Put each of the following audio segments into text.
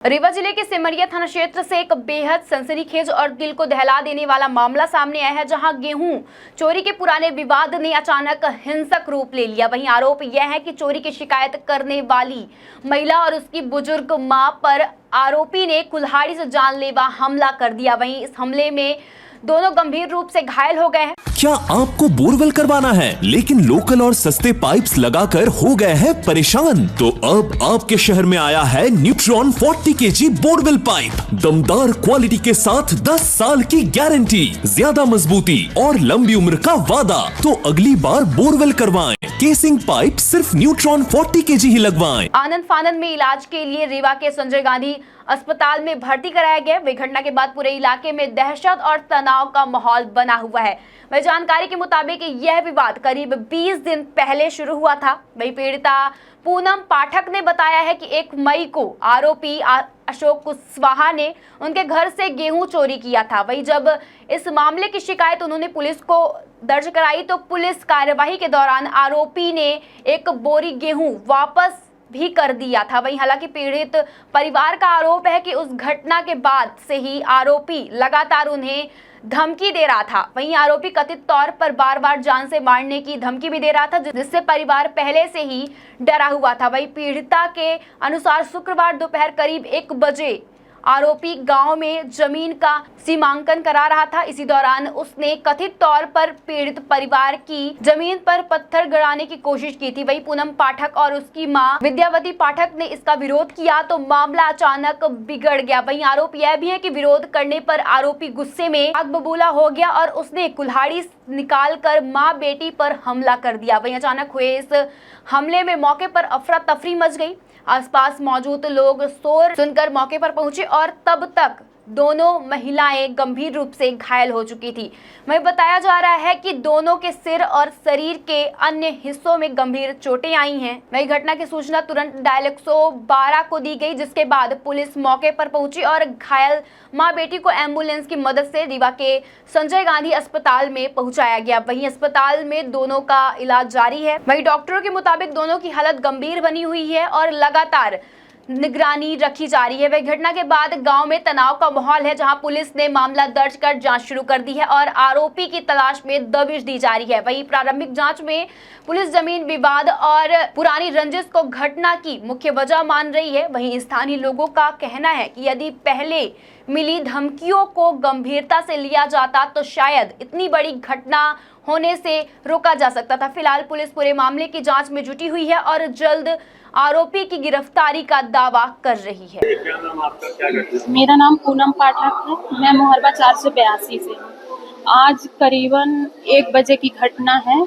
रीवा जिले के सिमरिया थाना क्षेत्र से एक बेहद सनसनीखेज और दिल को दहला देने वाला मामला सामने आया है, जहां गेहूं चोरी के पुराने विवाद ने अचानक हिंसक रूप ले लिया। वहीं आरोप यह है कि चोरी की शिकायत करने वाली महिला और उसकी बुजुर्ग मां पर आरोपी ने कुल्हाड़ी से जानलेवा हमला कर दिया। वहीं इस हमले में दोनों गंभीर रूप से घायल हो गए हैं। क्या आपको बोरवेल करवाना है लेकिन लोकल और सस्ते पाइप्स लगाकर हो गए हैं परेशान? तो अब आपके शहर में आया है न्यूट्रॉन 40 kg बोरवेल पाइप। दमदार क्वालिटी के साथ 10 साल की गारंटी, ज्यादा मजबूती और लंबी उम्र का वादा। तो अगली बार बोरवेल करवाएं। केसिंग पाइप सिर्फ न्यूट्रॉन 40 kg ही लगवाएं। आनंद फानंद में इलाज के लिए रीवा के संजय गांधी अस्पताल में भर्ती कराया गया। वही घटना के बाद पूरे इलाके में दहशत और तनाव का माहौल बना हुआ है। वही जानकारी के मुताबिक यह विवाद करीब 20 दिन पहले शुरू हुआ था। वही पीड़िता पूनम पाठक ने बताया है कि 1 मई को आरोपी अशोक कुशवाहा ने उनके घर से गेहूं चोरी किया था। वही जब इस मामले की शिकायत उन्होंने पुलिस को दर्ज कराई तो पुलिस कार्यवाही के दौरान आरोपी ने 1 बोरी गेहूं वापस भी कर दिया था। वहीं हालांकि पीड़ित परिवार का आरोप है कि उस घटना के बाद से ही आरोपी लगातार उन्हें धमकी दे रहा था। वहीं आरोपी कथित तौर पर बार बार जान से मारने की धमकी भी दे रहा था, जिससे परिवार पहले से ही डरा हुआ था। वहीं पीड़िता के अनुसार शुक्रवार दोपहर करीब 1 बजे आरोपी गांव में जमीन का सीमांकन करा रहा था। इसी दौरान उसने कथित तौर पर पीड़ित परिवार की जमीन पर पत्थर गड़ाने की कोशिश की थी। वहीं पूनम पाठक और उसकी मां विद्यावती पाठक ने इसका विरोध किया तो मामला अचानक बिगड़ गया। वहीं आरोप यह भी है कि विरोध करने पर आरोपी गुस्से में आग बबूला हो गया और उसने कुल्हाड़ी निकालकर मां बेटी पर हमला कर दिया। वहीं अचानक हुए इस हमले में मौके पर अफरा तफरी मच गई। आसपास मौजूद लोग शोर सुनकर मौके पर पहुंचे और तब तक दोनों महिलाएं गंभीर रूप से घायल हो चुकी थी। वहीं बताया जा रहा है कि दोनों के सिर और शरीर के अन्य हिस्सों में गंभीर चोटें आई हैं। वहीं घटना की सूचना तुरंत डायल 112 को दी गई, जिसके बाद पुलिस मौके पर पहुंची और घायल मां बेटी को एम्बुलेंस की मदद से रीवा के संजय गांधी अस्पताल में पहुंचाया गया। वहीं अस्पताल में दोनों का इलाज जारी है। वहीं डॉक्टरों के मुताबिक दोनों की हालत गंभीर बनी हुई है और लगातार निगरानी रखी जा रही है। वह घटना के बाद गांव में तनाव का माहौल है, जहां पुलिस ने मामला दर्ज कर जांच शुरू कर दी है और आरोपी की तलाश में दबिश दी जा रही है। वहीं प्रारंभिक जांच में पुलिस जमीन विवाद और पुरानी रंजिश को घटना की मुख्य वजह मान रही है। वहीं स्थानीय लोगों का कहना है कि यदि पहले मिली धमकियों को गंभीरता से लिया जाता तो शायद इतनी बड़ी घटना होने से रोका जा सकता था। फिलहाल पुलिस पूरे मामले की जांच में जुटी हुई है और जल्द आरोपी की गिरफ्तारी का दावा कर रही है। क्या नाम आपका, क्या करते हैं? मेरा नाम पूनम पाठक है। मैं मोहरबा 482 से हूँ। आज करीबन 1 बजे की घटना है।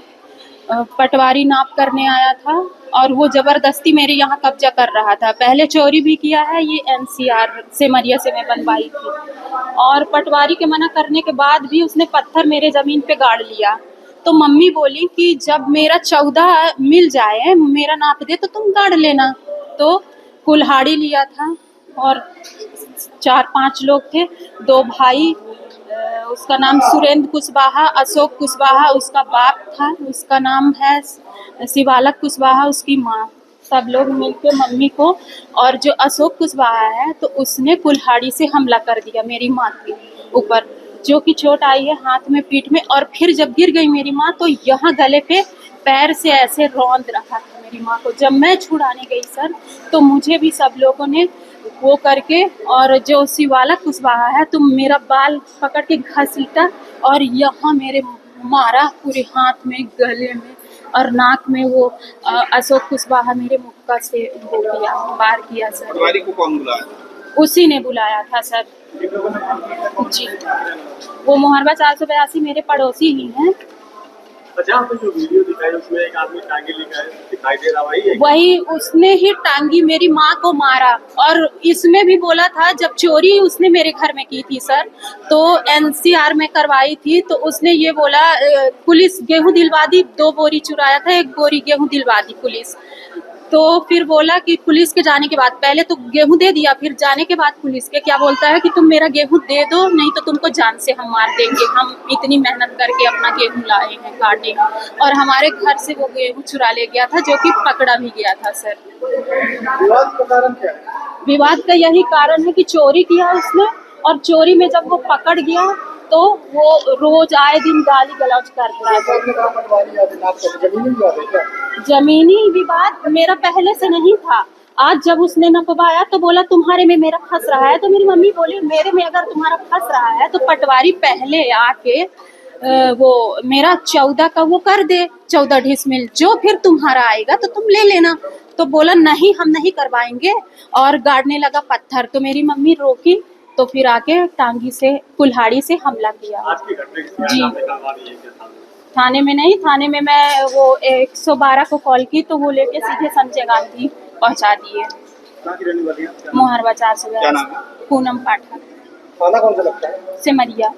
पटवारी नाप करने आया था और वो जबरदस्ती मेरे यहाँ कब्जा कर रहा था। पहले चोरी भी किया है, ये NCR सिमरिया से मैं बनवाई थी और पटवारी के मना करने के बाद भी उसने पत्थर मेरे जमीन पे गाड़ लिया। तो मम्मी बोली कि जब मेरा 14 मिल जाए, मेरा नाप दे तो तुम गाड़ लेना। तो कुल्हाड़ी लिया था और 4-5 लोग थे। 2 भाई, उसका नाम सुरेंद्र कुशवाहा, अशोक कुशवाहा उसका बाप था, उसका नाम है शिवालक कुशवाहा उसकी माँ। सब लोग मिलके मम्मी को, और जो अशोक कुशवाहा है तो उसने कुल्हाड़ी से हमला कर दिया मेरी माँ के ऊपर, जो कि चोट आई है हाथ में, पीठ में। और फिर जब गिर गई मेरी माँ तो यहाँ गले पे पैर से ऐसे रौंद रखा था मेरी माँ को। जब मैं छुड़ाने गई सर तो मुझे भी सब लोगों ने वो करके, और जो शिवालक कुशवाहा है तो मेरा बाल पकड़ के घसीटा और यहाँ मेरे मारा पूरे हाथ में, गले में और नाक में। वो अशोक कुशवाहा मेरे मुक्का से वो किया, वार किया सर। पटवारी को कौन बुलाया? उसी ने बुलाया था सर जी। वो मोहरबा 482 मेरे पड़ोसी ही हैं। अच्छा, आपने जो वीडियो दिखाई उसमें एक आदमी टांगी दिखाई दे रहा है, वही उसने ही टांगी मेरी माँ को मारा। और इसमें भी बोला था, जब चोरी उसने मेरे घर में की थी सर तो NCR में करवाई थी, तो उसने ये बोला पुलिस गेहूं दिलवा दी, 2 बोरी चुराया था, 1 बोरी गेहूं दिलवा दी पुलिस। तो फिर बोला कि पुलिस के जाने के बाद, पहले तो गेहूं दे दिया, फिर जाने के बाद पुलिस के क्या बोलता है कि तुम मेरा गेहूं दे दो, नहीं तो तुमको जान से हम मार देंगे। हम इतनी मेहनत करके अपना गेहूं लाए हैं काटे, और हमारे घर से वो गेहूं चुरा ले गया था, जो कि पकड़ा भी गया था सर। विवाद का कारण क्या है? विवाद का यही कारण है कि चोरी किया उसने, और चोरी में जब वो पकड़ गया तो वो रोज आए दिन गाली गलौज करता है। जमीनी विवाद है क्या? जमीनी विवाद मेरा पहले से नहीं था, आज जब उसने नपवाया तो बोला तुम्हारे में मेरा फंस रहा है। तो मेरी मम्मी बोली मेरे में अगर तुम्हारा फंस रहा है तो पटवारी पहले आके वो मेरा 14 का वो कर दे, 14 डिसमिल, जो फिर तुम्हारा आएगा तो तुम ले लेना। तो बोला नहीं हम नहीं करवाएंगे, और गाड़ने लगा पत्थर। तो मेरी मम्मी रोकी, तो फिर आके टांगी से कुल्हाड़ी से हमला किया। आज की घटना की जी। आपने करवा दी है क्या थाने में? थाने में नहीं, थाने में मैं वो 112 को कॉल की तो वो लेके सीधे संजय गांधी पहुंचा दिए। कहाँ की रहने वाली है? मोहरबा 4 से क्या नाम है? पूनम पाठक थाना कौन सा लगता है? सिमरिया।